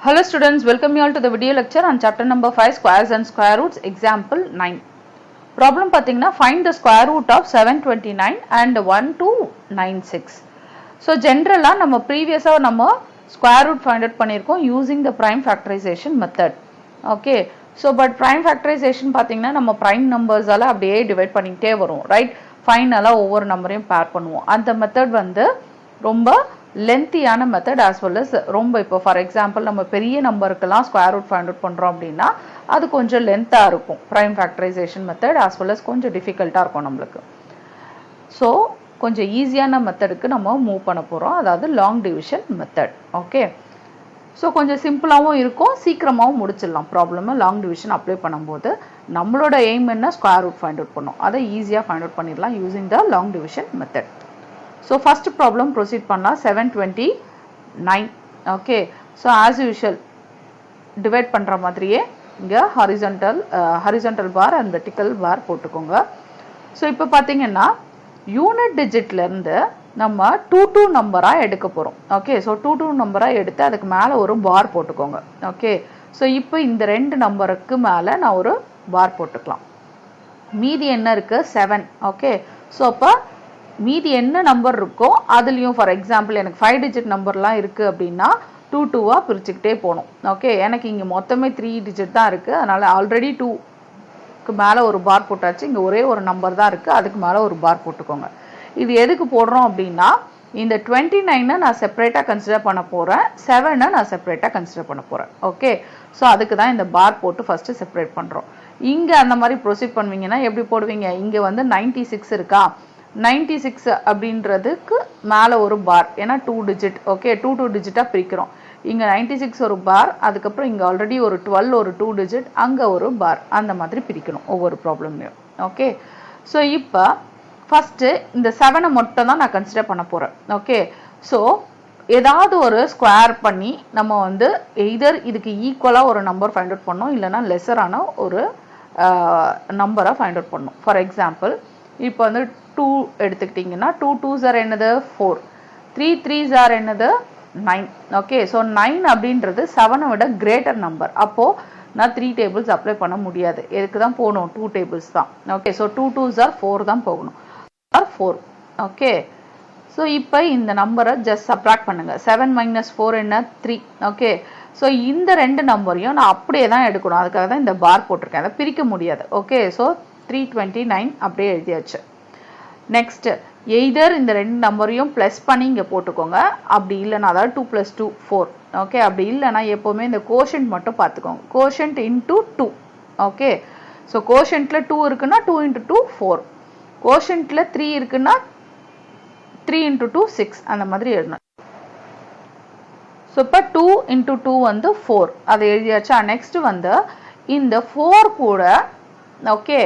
Hello students, welcome you all to the video lecture on chapter number 5 squares and square roots example 9. Problem pathina find the square root of 729 and 1296. So generally நம்ம previous நம்ம square root find out பண்ணிருக்கோம் using the prime factorization method. Okay. So but prime factorization பாத்தீங்கன்னா நம்ம prime numbers ஆல அப்படியே divide பண்ணிட்டே வரும், right? ஃபைனலா ஒவ்வொரு நம்பரையும் pair பண்ணுவோம். அந்த மெத்தட் வந்து ரொம்ப லென்த்தியான மெத்தட் as well as ரொம்ப இப்போ ஃபார் எக்ஸாம்பிள் நம்ம பெரிய நம்பருக்கெல்லாம் ஸ்கொயர் ரூட் ஃபைண்ட் அவுட் பண்ணுறோம் அப்படின்னா அது கொஞ்சம் லென்த்தாக இருக்கும் prime factorisation method as well as கொஞ்சம் டிஃபிகல்ட்டாக இருக்கும் நம்மளுக்கு. ஸோ கொஞ்சம் ஈஸியான மெத்தடுக்கு நம்ம மூவ் பண்ண போகிறோம், அதாவது long division method. Okay, so கொஞ்சம் சிம்பிளாகவும் இருக்கும், சீக்கிரமாகவும் முடிச்சிடலாம் ப்ராப்ளமை லாங் டிவிஷன் அப்ளை பண்ணும்போது. நம்மளோட எய்ம் என்ன, ஸ்கொயர் ரூட் ஃபைண்ட் அவுட் பண்ணோம், அதை ஈஸியாக ஃபைண்ட் அவுட் பண்ணிடலாம் using the long division method. So first problem proceed பண்ணலாம் 729. okay, so as usual divide பண்ற மாதிரியே இங்க horizontal bar and vertical bar போட்டுக்கோங்க. so இப்போ பாத்தீங்கன்னா யூனிட் டிஜிட்ல இருந்து நம்ம 22 நம்பரா எடுக்க போறோம். ஓகே, so 22 நம்பரா எடுத்து அதுக்கு மேல ஒரு பார் போட்டுக்கோங்க. ஓகே, so இப்போ இந்த ரெண்டு நம்பருக்கு மேல நான் ஒரு பார் போட்டுக்கலாம். மீதி என்ன இருக்கு 7. ஓகே, so அப்ப மீதி என்ன நம்பர் இருக்கோ அதுலயும் ஃபார் எக்ஸாம்பிள் எனக்கு 5 டிஜிட் நம்பர்லாம் இருக்கு அப்படின்னா 2 2வா பிரிச்சுக்கிட்டே போகணும். ஓகே, எனக்கு இங்க மொத்தமே 3 டிஜிட் தான் இருக்கு, அதனால ஆல்ரெடி 2க்கு மேல ஒரு பார் போட்டாச்சு. இங்க ஒரே ஒரு நம்பர் தான் இருக்கு, அதுக்கு மேல ஒரு பார் போட்டுக்கோங்க. இது எதுக்கு போடுறோம் அப்படின்னா இந்த 29 நான் செப்பரேட்டா கன்சிடர் பண்ண போறேன், 7 நான் செப்பரேட்டா கன்சிடர் பண்ண போறேன். ஓகே, ஸோ அதுக்கு தான் இந்த பார் போட்டு ஃபர்ஸ்ட் செப்பரேட் பண்றோம். இங்க அந்த மாதிரி ப்ரொசீட் பண்ணுவீங்கன்னா எப்படி போடுவீங்க, இங்க வந்து 96 இருக்கா, 96 அப்படின்றதுக்கு மேலே ஒரு பார், ஏன்னா 2 டிஜிட். ஓகே, 2 டிஜிட்டாக பிரிக்கிறோம். இங்கே 96 ஒரு பார், அதுக்கப்புறம் இங்கே ஆல்ரெடி ஒரு 12 ஒரு 2 டிஜிட், அங்கே ஒரு பார், அந்த மாதிரி பிரிக்கணும் ஒவ்வொரு ப்ராப்ளம்லையும். ஓகே, ஸோ இப்போ ஃபஸ்ட்டு இந்த 7 மட்டும் தான் நான் கன்சிடர் பண்ண போகிறேன். ஓகே, ஸோ ஏதாவது ஒரு ஸ்கொயர் பண்ணி நம்ம வந்து எய்தர் இதுக்கு ஈக்குவலாக ஒரு நம்பர் ஃபைண்ட் அவுட் பண்ணோம், இல்லைனா லெஸரான ஒரு நம்பரை ஃபைண்ட் அவுட் பண்ணோம். ஃபார் எக்ஸாம்பிள் இப்போ வந்து 2 எடுத்துக்கிட்டிங்கன்னா 2 2s are என்னது 4, 3 3s are என்னது 9. ஓகே, ஸோ 9 அப்படின்றது 7 விட கிரேட்டர் நம்பர். அப்போது நான் 3 டேபிள்ஸ் அப்ளை பண்ண முடியாது, எதுக்கு தான் போகணும் 2 டேபிள்ஸ் தான். ஓகே, ஸோ 2 2s are 4 தான் போகணும், 4. ஓகே, ஸோ இப்போ இந்த நம்பரை ஜஸ்ட் சப்ராக்ட் பண்ணுங்க. 7 minus 4 என்ன 3. ஓகே, ஸோ இந்த ரெண்டு நம்பரையும் நான் அப்படியே தான் எடுக்கணும், அதுக்காக தான் இந்த பார் போட்டிருக்கேன், அதை பிரிக்க முடியாது. ஓகே, ஸோ 329 அப்படியே எழுதியாச்சு. நெக்ஸ்ட் எய்தர் இந்த ரெண்டு நம்பரையும் ப்ளஸ் பண்ணி இங்கே போட்டுக்கோங்க, அப்படி இல்லைன்னா அதாவது 2 + 2 4. ஓகே, அப்படி இல்லைன்னா எப்போவுமே இந்த கோஷன்ட் மட்டும் பார்த்துக்கோங்க, கோஷன்ட் இன்டூ 2. ஓகே, ஸோ கோஷன்ட்ல 2 இருக்குன்னா 2 × 2 4, கோஷன்ட்ல 3 இருக்குன்னா 3 × 2 6, அந்த மாதிரி எழுதணும். ஸோ இப்போ 2 × 2 வந்து 4, அதை எழுதியாச்சா. நெக்ஸ்ட் வந்து இந்த 4 கூட ஓகே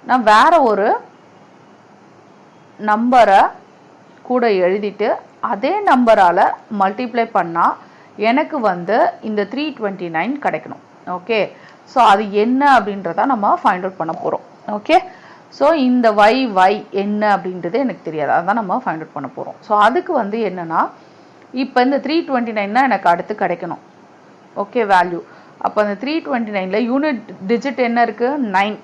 நான் வேற ஒரு நம்பரை கூட எழுதிட்டு அதே நம்பரால் மல்டிப்ளை பண்ணால் எனக்கு வந்து இந்த 329 கிடைக்கணும். ஓகே, ஸோ அது என்ன அப்படின்றத நம்ம ஃபைண்ட் அவுட் பண்ண போகிறோம். ஓகே, ஸோ இந்த y என்ன அப்படின்றது எனக்கு தெரியாது, அதான் நம்ம ஃபைண்ட் அவுட் பண்ண போகிறோம். ஸோ அதுக்கு வந்து என்னன்னா இப்போ இந்த 329 தான் எனக்கு அடுத்து கிடைக்கணும். Okay, value. அப்போ அந்த 329ல யூனிட் டிஜிட் என்ன இருக்குது 9.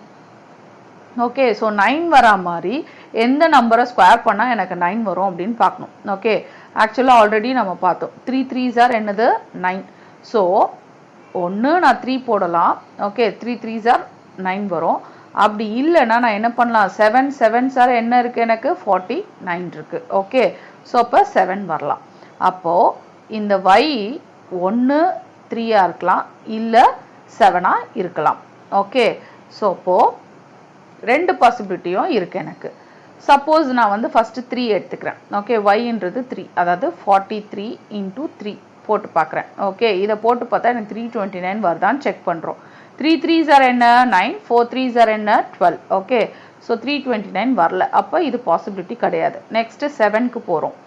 ஓகே, ஸோ 9 வரா மாதிரி எந்த நம்பரை ஸ்கொயர் பண்ணால் எனக்கு 9 வரும் அப்படின்னு பார்க்கணும். ஓகே, ஆக்சுவலாக ஆல்ரெடி நம்ம பார்த்தோம் 3 3s are என்னது 9. ஸோ ஒன்று நான் 3 போடலாம். ஓகே, 3 3s are 9 வரும். அப்படி இல்லைன்னா நான் என்ன பண்ணலாம், 7 7s are என்ன இருக்குது எனக்கு 49 இருக்குது. ஓகே, ஸோ அப்போ 7 வரலாம். அப்போது இந்த y 1 3 இருக்கலாம், இல்லை 7 இருக்கலாம். ஓகே, ஸோ அப்போது ரெண்டு பாசிபிலிட்டியும் இருக்கு எனக்கு. சப்போஸ் நான் வந்து ஃபர்ஸ்ட் 3 எடுத்துக்கிறேன். ஓகே, yன்றது 3, அதாவது 43 × 3 போட்டு பார்க்குறேன். ஓகே, இதை போட்டு பார்த்தா எனக்கு 329 வருதான்னு செக் பண்ணுறோம். 3 3s are என்ன 9, 4 3s are என்ன 12. ஓகே, ஸோ 329 வரல, அப்போ இது பாசிபிலிட்டி கிடையாது. நெக்ஸ்ட் 7க்கு போகிறோம்.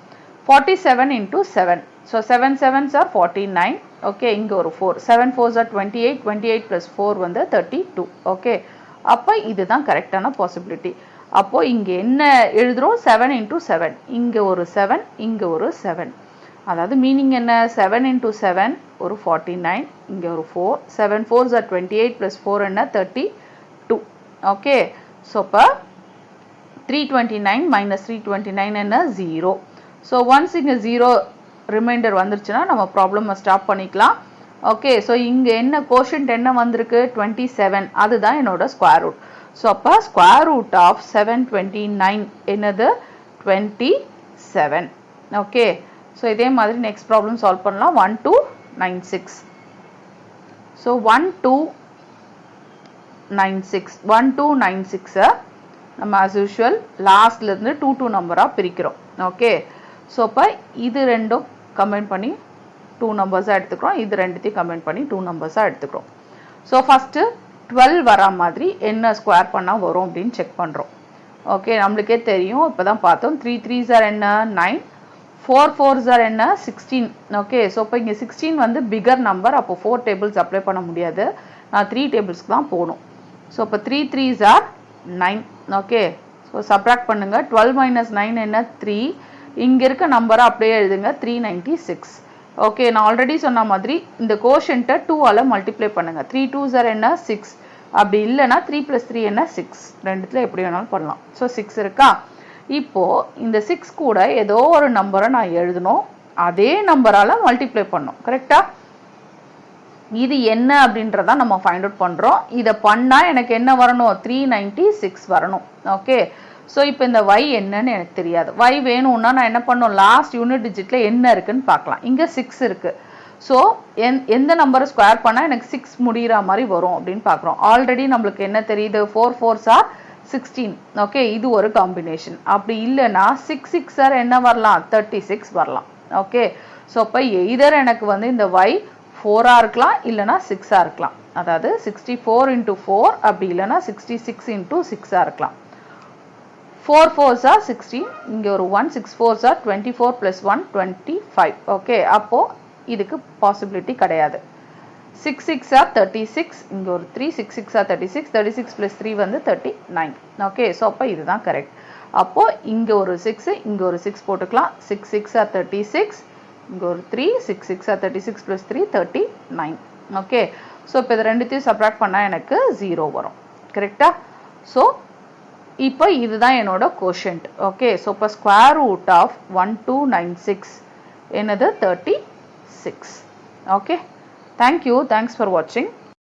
47 × 7, ஸோ 7 7s are 49. ஓகே, இங்கே ஒரு 4, 7 4s are 28, 28 + 4 வந்து 32. ஓகே, அப்போ இதுதான் கரெக்டான பாசிபிலிட்டி. அப்போ இங்கே என்ன எழுதுறோம் 7 × 7, இங்கே ஒரு 7, இங்கே ஒரு 7. அதாவது மீனிங் என்ன 7 × 7 ஒரு 49, இங்கே ஒரு 4, 7 4s are 28 plus 4 என்ன 32. ஓகே, ஸோ இப்போ 329 minus 329 என்ன 0. ஸோ ஒன்ஸ் இங்கே 0 ரிமைண்டர் வந்துருச்சுன்னா நம்ம ப்ராப்ளமை ஸ்டாப் பண்ணிக்கலாம். ஓகே, ஸோ இங்கே என்ன கோஷன்ட் என்ன வந்திருக்கு 27, அதுதான் என்னோட ஸ்கொயர் ரூட். ஸோ அப்போ ஸ்கொயர் ரூட் ஆஃப் 729 என்னது 27. ஓகே, ஸோ இதே மாதிரி நெக்ஸ்ட் ப்ராப்ளம் சால்வ் பண்ணலாம். 1296. ஸோ 1296 நம்ம ஆஸ் யூஷுவல் லாஸ்ட்லேருந்து 2 நம்பராக பிரிக்கிறோம். ஓகே, ஸோ அப்போ இது ரெண்டும் கம்பைன் பண்ணி 2 நம்பர்ஸாக எடுத்துக்கிறோம், இது ரெண்டுத்தையும் கம்பைன் பண்ணி 2 நம்பர்ஸாக எடுத்துக்கிறோம். ஸோ ஃபஸ்ட்டு 12 வரா மாதிரி என்ன ஸ்கொயர் பண்ணால் வரும் அப்படின்னு செக் பண்ணுறோம். ஓகே, நம்மளுக்கே தெரியும், இப்போ தான் பார்த்தோம். 3 3s are என்ன 9, 4 4s are என்ன 16. ஓகே, ஸோ இப்போ இங்கே 16 வந்து பிகர் நம்பர், அப்போ 4 டேபிள்ஸ் அப்ளை பண்ண முடியாது, நான் 3 டேபிள்ஸ்க்கு தான் போகணும். ஸோ இப்போ 3 3s are 9. Okay, so subtract பண்ணுங்கள். 12 minus 9 என்ன 3, இங்கே இருக்க நம்பரை அப்படியே எழுதுங்க 396. ஓகே, நான் ஆல்ரெடி சொன்ன மாதிரி இந்த கோஷன்ட்டை 2ஆல் மல்டிப்ளை பண்ணுங்கள். 3 2s are என்ன 6, அப்படி இல்லைன்னா 3 + 3 என்ன 6, ரெண்டுத்தில் எப்படி வேணாலும் பண்ணலாம். ஸோ 6 இருக்கா. இப்போது இந்த 6 கூட ஏதோ ஒரு நம்பரை நான் எழுதணும், அதே நம்பரால் மல்டிப்ளை பண்ணணும். கரெக்டாக? இது என்ன அப்படின்றதான் நம்ம ஃபைண்ட் அவுட் பண்ணுறோம். இதை பண்ணால் எனக்கு என்ன வரணும் 396 வரணும். ஓகே, ஸோ இப்போ இந்த y என்னன்னு எனக்கு தெரியாது. y வேணும்னா நான் என்ன பண்ணணும், லாஸ்ட் யூனிட் டிஜிட்டில் என்ன இருக்குன்னு பார்க்கலாம். இங்கே 6 இருக்குது. ஸோ எந்த நம்பரை ஸ்கொயர் பண்ணால் எனக்கு 6 முடிகிற மாதிரி வரும் அப்படின்னு பார்க்குறோம். ஆல்ரெடி நம்மளுக்கு என்ன தெரியுது, 4 4s are 16. ஓகே, இது ஒரு காம்பினேஷன். அப்படி இல்லைன்னா 6 6s are என்ன வரலாம் 36 வரலாம். ஓகே, ஸோ அப்போ எய்தர் எனக்கு வந்து இந்த y 4ஆக இருக்கலாம், இல்லைனா 6ஆக இருக்கலாம். அதாவது 64 × 4, அப்படி இல்லைனா 66 × 6ஆக இருக்கலாம். 4 4s are 16, இங்கே ஒரு 1, 6 4s are 24 plus 1 25. ஓகே, அப்போது இதுக்கு பாசிபிலிட்டி கிடையாது. 6 6s are 36, இங்கே ஒரு 3, 6 6s are 36, 36 plus 3 வந்து 39. ஓகே, ஸோ அப்போ இதுதான் கரெக்ட். அப்போது இங்கே ஒரு 6, இங்கே ஒரு 6 போட்டுக்கலாம். 6 6s are 36, இங்கே ஒரு 3, 6 6s are 36 plus 3 39. Okay, so இப்போ இது ரெண்டுத்தையும் சப்ராக்ட் பண்ணால் எனக்கு 0 வரும். கரெக்டா? ஸோ இப்போ இதுதான் என்னோட கோஷன்ட். ஓகே, ஸோ இப்போ ஸ்கொயர் ரூட் ஆஃப் 1296 என்னது 36. ஓகே, தேங்க்யூ, தேங்க்ஸ் ஃபார் வாட்சிங்.